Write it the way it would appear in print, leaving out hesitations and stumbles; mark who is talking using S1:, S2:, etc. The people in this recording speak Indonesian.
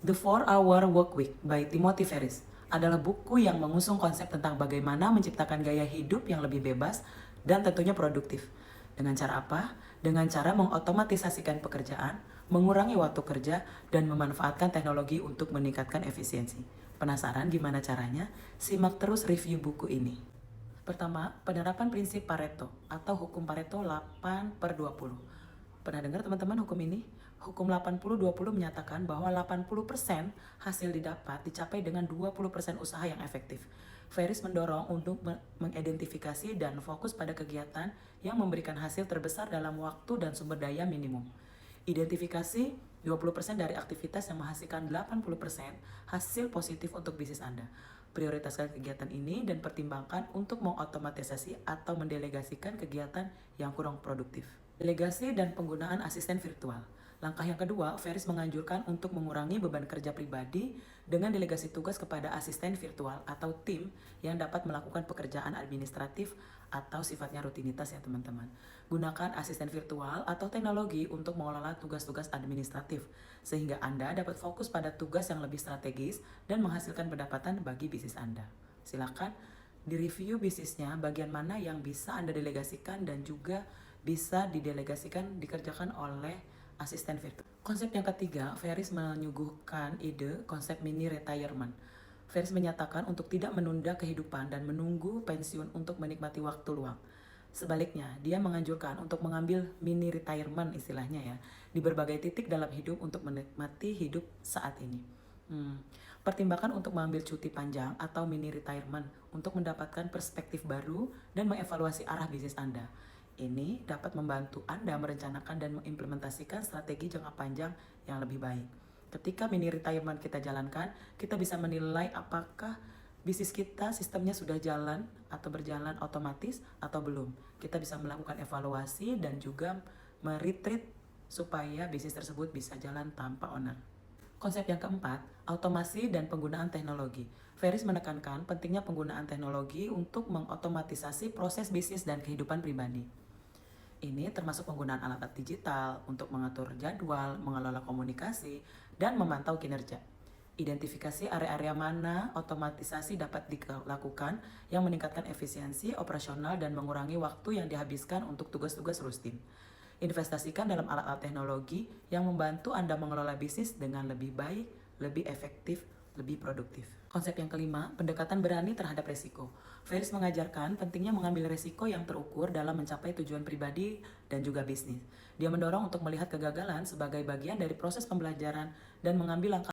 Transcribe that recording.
S1: The 4-Hour Workweek by Timothy Ferris adalah buku yang mengusung konsep tentang bagaimana menciptakan gaya hidup yang lebih bebas dan tentunya produktif. Dengan cara apa? Dengan cara mengotomatisasikan pekerjaan, mengurangi waktu kerja, dan memanfaatkan teknologi untuk meningkatkan efisiensi. Penasaran gimana caranya? Simak terus review buku ini. Pertama, penerapan prinsip Pareto atau hukum Pareto 8/20. Pernah dengar teman-teman hukum ini? Hukum 80-20 menyatakan bahwa 80% hasil didapat dicapai dengan 20% usaha yang efektif. Ferris mendorong untuk mengidentifikasi dan fokus pada kegiatan yang memberikan hasil terbesar dalam waktu dan sumber daya minimum. Identifikasi 20% dari aktivitas yang menghasilkan 80% hasil positif untuk bisnis Anda. Prioritaskan kegiatan ini dan pertimbangkan untuk mengotomatisasi atau mendelegasikan kegiatan yang kurang produktif. Delegasi dan penggunaan asisten virtual. Langkah yang kedua, Ferris menganjurkan untuk mengurangi beban kerja pribadi dengan delegasi tugas kepada asisten virtual atau tim yang dapat melakukan pekerjaan administratif atau sifatnya rutinitas ya teman-teman. Gunakan asisten virtual atau teknologi untuk mengelola tugas-tugas administratif, sehingga Anda dapat fokus pada tugas yang lebih strategis dan menghasilkan pendapatan bagi bisnis Anda. Silakan direview bisnisnya, bagian mana yang bisa Anda delegasikan dan juga bisa didelegasikan dikerjakan oleh asisten virtual. Konsep yang ketiga, Ferris menyuguhkan ide konsep mini retirement. Ferris menyatakan untuk tidak menunda kehidupan dan menunggu pensiun untuk menikmati waktu luang. Sebaliknya, dia menganjurkan untuk mengambil mini retirement istilahnya ya, di berbagai titik dalam hidup untuk menikmati hidup saat ini. Pertimbangkan untuk mengambil cuti panjang atau mini retirement untuk mendapatkan perspektif baru dan mengevaluasi arah bisnis Anda. Ini dapat membantu Anda merencanakan dan mengimplementasikan strategi jangka panjang yang lebih baik. Ketika mini retirement kita jalankan, kita bisa menilai apakah bisnis kita sistemnya sudah jalan atau berjalan otomatis atau belum. Kita bisa melakukan evaluasi dan juga meretreat supaya bisnis tersebut bisa jalan tanpa owner. Konsep yang keempat, automasi dan penggunaan teknologi. Ferris menekankan pentingnya penggunaan teknologi untuk mengotomatisasi proses bisnis dan kehidupan pribadi. Ini termasuk penggunaan alat digital untuk mengatur jadwal, mengelola komunikasi, dan memantau kinerja. Identifikasi area-area mana otomatisasi dapat dilakukan yang meningkatkan efisiensi operasional dan mengurangi waktu yang dihabiskan untuk tugas-tugas rutin. Investasikan dalam alat-alat teknologi yang membantu Anda mengelola bisnis dengan lebih baik, lebih efektif, lebih produktif. Konsep yang kelima, pendekatan berani terhadap resiko. Ferris mengajarkan pentingnya mengambil resiko yang terukur dalam mencapai tujuan pribadi dan juga bisnis. Dia mendorong untuk melihat kegagalan sebagai bagian dari proses pembelajaran dan mengambil langkah